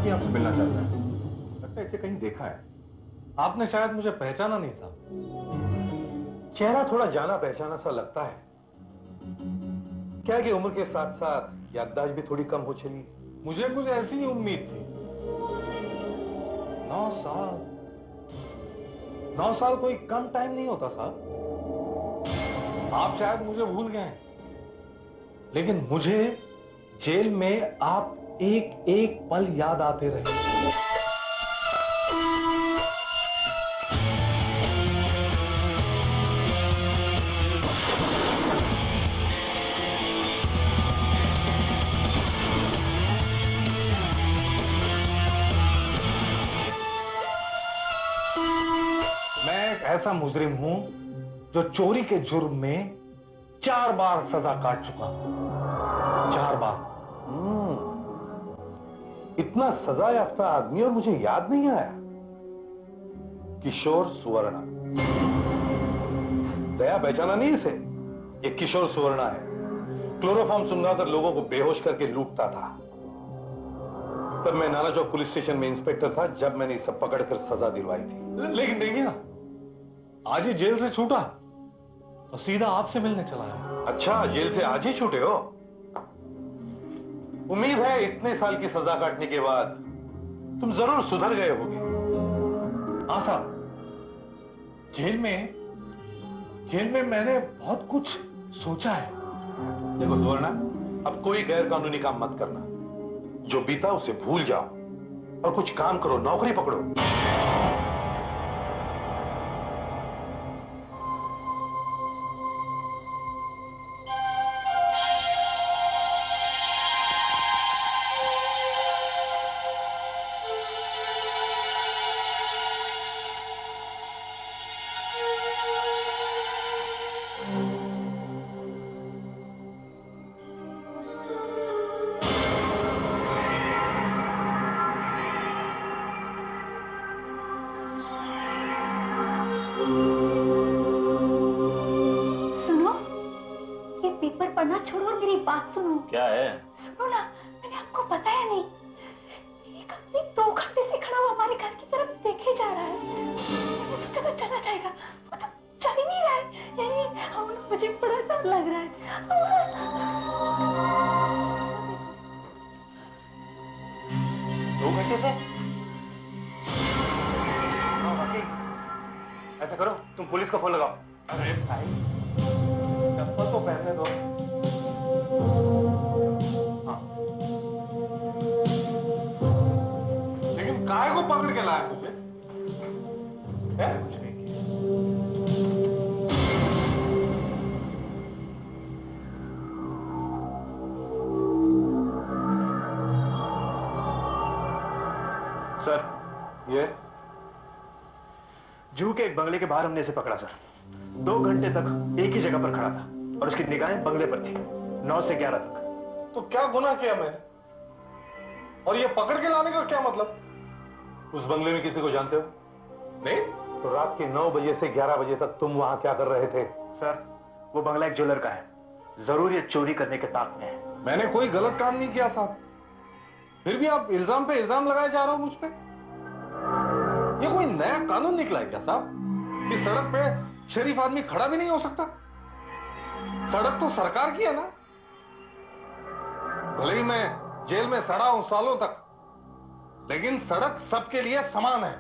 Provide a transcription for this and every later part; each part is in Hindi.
ही आपसे मिलना चाहता है। लगता है इसे कहीं देखा है। आपने शायद मुझे पहचाना नहीं था। चेहरा थोड़ा जाना पहचाना सा लगता है। क्या है कि उम्र के साथ साथ याददाश्त भी थोड़ी कम हो चली। मुझे कुछ ऐसी ही उम्मीद थी। 9 साल कोई कम टाइम नहीं होता साहब। आप शायद मुझे भूल गए हैं, लेकिन मुझे जेल में आप एक एक पल याद आते रहे। मैं एक ऐसा मुजरिम हूं जो चोरी के जुर्म में 4 बार सजा काट चुका हूं। 4 बार। इतना सजा याफ्ता आदमी और मुझे याद नहीं आया। किशोर सुवर्णा। दया पहचाना नहीं इसे? ये किशोर सुवर्णा है। क्लोरोफॉर्म सुंघाकर लोगों को बेहोश करके लूटता था। तब मैं नाना चौक पुलिस स्टेशन में इंस्पेक्टर था जब मैंने इसे पकड़कर सजा दिलवाई थी। लेकिन देखिए ना, आज ही जेल से छूटा और सीधा आपसे मिलने चला है। अच्छा, जेल से आज ही छूटे हो? उम्मीद है इतने साल की सजा काटने के बाद तुम जरूर सुधर गए होगे। हाँ साहब, जेल में मैंने बहुत कुछ सोचा है। देखो सुवर्णा, अब कोई गैर कानूनी काम मत करना। जो बीता उसे भूल जाओ और कुछ काम करो, नौकरी पकड़ो। क्या है? सुनो ना, मैंने आपको बताया नहीं। एक आदमी 2 घंटे से खड़ा हुआ हमारे घर की तरफ देखे जा रहा है। मैंने सोचा था चला जाएगा, मतलब चल ही नहीं रहा है। यानी मुझे बड़ा डर लग रहा है। 2 घंटे से? ऐसा करो, तुम पुलिस को फोन लगाओ। अरे भाई, चप्पल तो पहनने दो। काय को पकड़ के लाया मुझे? सर, ये जूहू के एक बंगले के बाहर हमने इसे पकड़ा सर। 2 घंटे तक एक ही जगह पर खड़ा था और उसकी निगाहें बंगले पर थी, 9 से 11 तक। तो क्या गुनाह किया मैंने? और ये पकड़ के लाने का क्या मतलब? उस बंगले में किसी को जानते हो? नहीं? तो रात के 9 बजे से 11 बजे तक तुम वहां क्या कर रहे थे? सर, वो बंगला एक ज्वेलर का है। जरूर ये चोरी करने के ताक में है। मैंने कोई गलत काम नहीं किया साहब। फिर भी आप इल्जाम पे इल्जाम लगाए जा रहे हो मुझ पे। ये कोई नया कानून निकला है क्या साहब कि सड़क पे शरीफ आदमी खड़ा भी नहीं हो सकता? सड़क तो सरकार की है ना। भले ही मैं जेल में सड़ा हूं सालों तक, लेकिन सड़क सबके लिए समान है।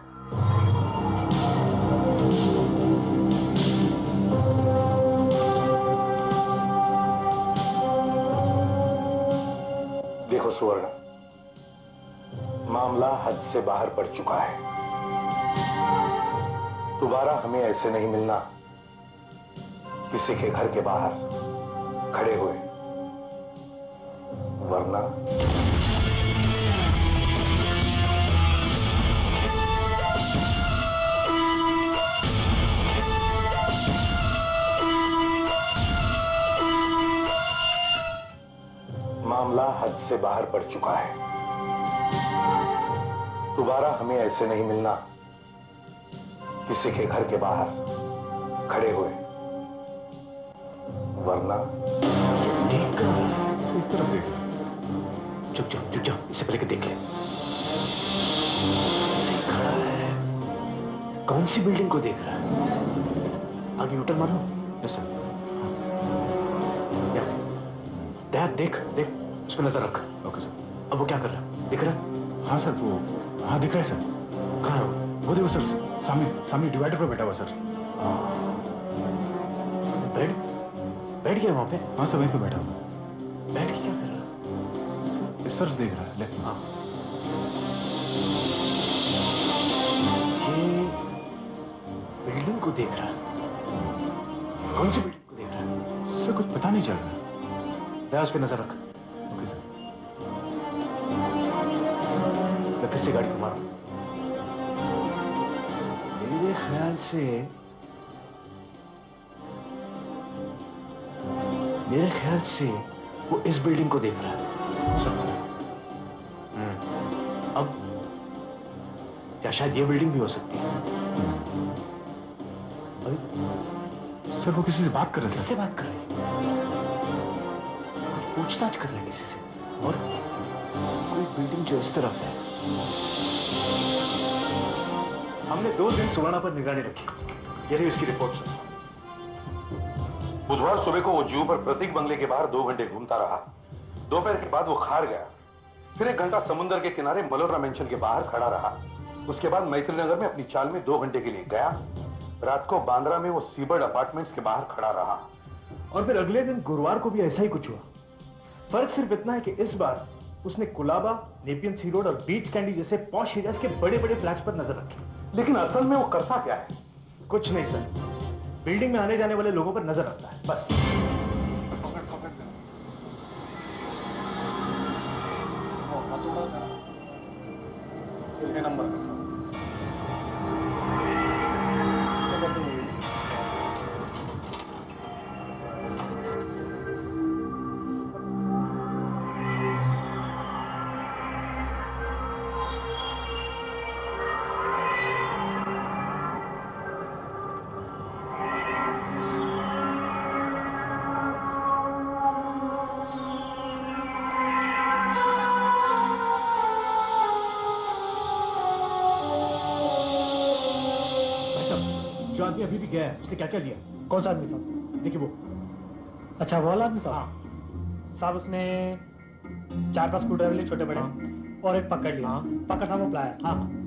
देखो सुवर्णा, मामला हद से बाहर बढ़ चुका है। दोबारा हमें ऐसे नहीं मिलना, किसी के घर के बाहर खड़े हुए, वरना मामला हद से बाहर बढ़ चुका है। दोबारा हमें ऐसे नहीं मिलना, किसी के घर के बाहर खड़े हुए, वरना चुप जाओ, इससे पहले कि देख ले। सी बिल्डिंग को देख रहा है? आगे यूटर्न मारो। Yes sir. देख देख देख, उस पर नजर रख। Okay sir. अब वो क्या कर रहा है, दिख रहा है? हाँ सर, वो हाँ दिख रहा है सर। कहाँ है वो देखो सर, सामने सामने डिवाइडर पर बैठा हुआ सर। बैठ बैठ गया वहां पे? हाँ सर, वहीं पे बैठा हुआ। बैठ के क्या कर रहा है? सर देख रहा है, लेफ्ट। हाँ, ये बिल्डिंग को देख रहा है। कौन सी बिल्डिंग को देख रहा है? सर कुछ पता नहीं चल रहा। मैं उस पर नजर रख। Okay sir. मैं फिर से गाड़ी को मारूं। मेरे ख्याल से वो इस बिल्डिंग को देख रहा है। अब क्या शायद ये बिल्डिंग भी हो सकती है? अरे सर वो किसी से बात कर रहे थे। किससे बात कर रहे हैं? कुछ पूछताछ कर रहे हैं किसी से, और कोई बिल्डिंग जो इस तरफ है। हमने 2 दिन सुवर्णा पर निगरानी रखी। ये रही उसकी रिपोर्ट। बुधवार सुबह को वो जू पर प्रतीक बंगले के बाहर 2 घंटे घूमता रहा। दोपहर के बाद वो खार गया। फिर 1 घंटा समुद्र के किनारे मलोरा मेंशन के बाहर खड़ा रहा। उसके बाद मैत्री नगर में अपनी चाल में 2 घंटे के लिए गया। रात को बांद्रा में वो सीबर्ड अपार्टमेंट्स के बाहर खड़ा रहा। और फिर अगले दिन गुरुवार को भी ऐसा ही कुछ हुआ। फर्क सिर्फ इतना है कि इस बार उसने कुलाबा, नेपियन सी रोड और बीच कैंडी जैसे पॉश एरियाज के बड़े बड़े फ्लैट्स पर नजर रखी। लेकिन असल में वो करता क्या है? कुछ नहीं सर, बिल्डिंग में आने जाने वाले लोगों पर नजर रखता है, बस। नंबर जो आदमी अभी भी गया है उसने क्या क्या लिया? कौन सा आदमी साहब? देखिए वो। अच्छा, वो वाला आदमी साहब? हाँ। साहब उसने 4-5 स्क्रूड्राइवर लिए छोटे बड़े, और एक पकड़ लिया। पकड़ साहब वो प्लायर,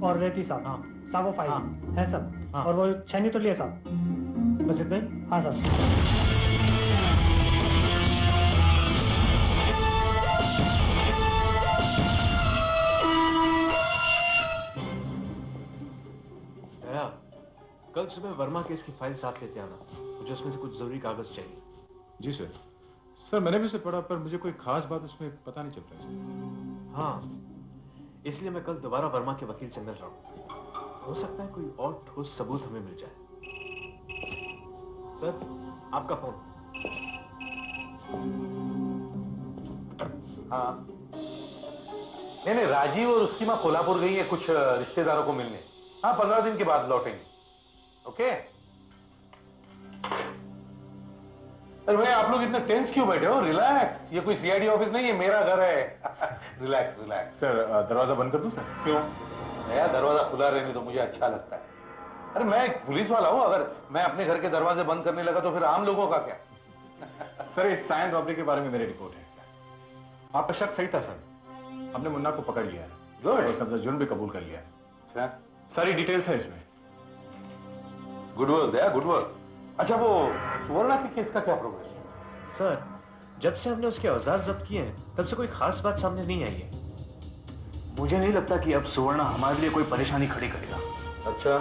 और रेती साहब, साहब वो फाइल है सब, और वो छैनी तो लिए साहब। बस इतना ही? हाँ साहब। कल सुबह वर्मा केस की फाइल साथ लेते आना। मुझे उसमें से कुछ जरूरी कागज चाहिए। जी सर। सर मैंने भी उसे पढ़ा, पर मुझे कोई खास बात उसमें पता नहीं चल रहा। हाँ, इसलिए मैं कल दोबारा वर्मा के वकील से मिल रहा हूँ। हो सकता है कोई और ठोस सबूत हमें मिल जाए। सर, आपका फोन। हाँ, नहीं, राजीव और उसकी माँ कोल्हापुर गई है कुछ रिश्तेदारों को मिलने। हाँ, 15 दिन के बाद लौटेंगे। ओके? अरे भाई, आप लोग इतने टेंस क्यों बैठे हो? रिलैक्स, ये कोई सीआईडी ऑफिस नहीं है, मेरा घर है। Relax relax. सर दरवाजा बंद कर दूं सर? क्यों? नया दरवाजा खुला रहने तो मुझे अच्छा लगता है। अरे मैं एक पुलिस वाला हूं, अगर मैं अपने घर के दरवाजे बंद करने लगा तो फिर आम लोगों का क्या? सर इस साइंस रॉबरी के बारे में मेरी रिपोर्ट है। आपका शक सही था सर, हमने मुन्ना को पकड़ लिया है। गुड। कब्जा जुर्म भी कबूल कर लिया है। अच्छा, सारी डिटेल्स है इसमें। गुड वर्क दया, गुड वर्क। अच्छा, वो सुवर्णा के केस का क्या प्रोग्रेस है? सर, जब से हमने उसके औजार जब्त किए हैं तब से कोई खास बात सामने नहीं आई है। मुझे नहीं लगता कि अब सुवर्णा हमारे लिए कोई परेशानी खड़ी करेगा। अच्छा,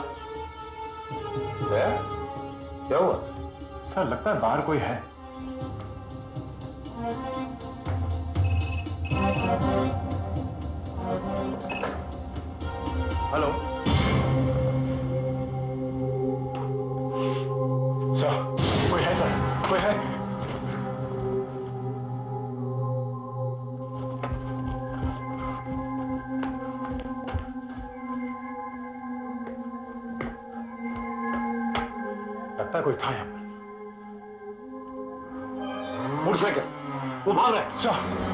दया, क्या हुआ? सर लगता है बाहर कोई है। हेलो सर, कोई है सर, कोई है। लगता है कोई था यहाँ पर। मोटरसाइकिल, वो भाग रहा है। सर